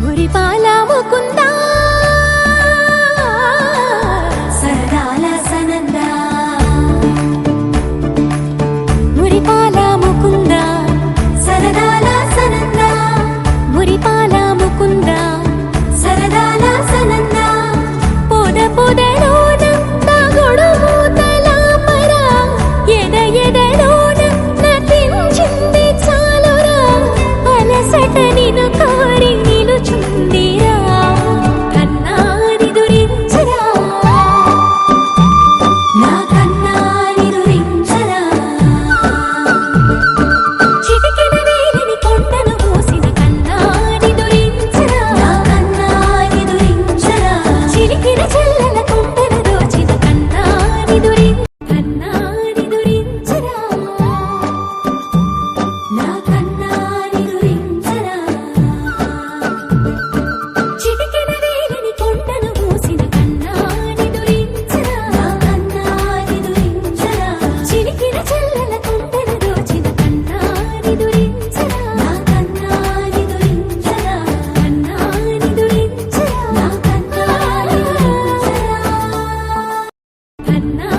మురిపాల ముకుందా సరదాల సనందా మురిపాల ముకుందా సరదాల సనందా మురిపాల ముకుందా సరదాల సనందా పొద పొదలోన తాగుడు మూతల మర ఎద ఎదలోన నటించింది చాలురా అలసట నిన్ను కోరి నిలుచుందిరా కన్నాని దురించరా నా కన్నాని దురించరా చిటికెన వేలిని కొండను మూసిన కన్నాని దురించరా నా కన్నాని దురించరా చిలికిన చెల్లెల కొండను దోచిన కన్నాని కన్నాని దురించరా నా కన్నాని దురించరా చిటికెన వేలిని కొండను మూసిన కన్నాని దురించరా నా కన్నాని దురించరా చిలికిన చెల్లెల కొండను దోచిన కన్నాని దురించరా నా కన్నాని దురించరా కన్నాని దురించరా నా కన్నాని దురించరా కన్నా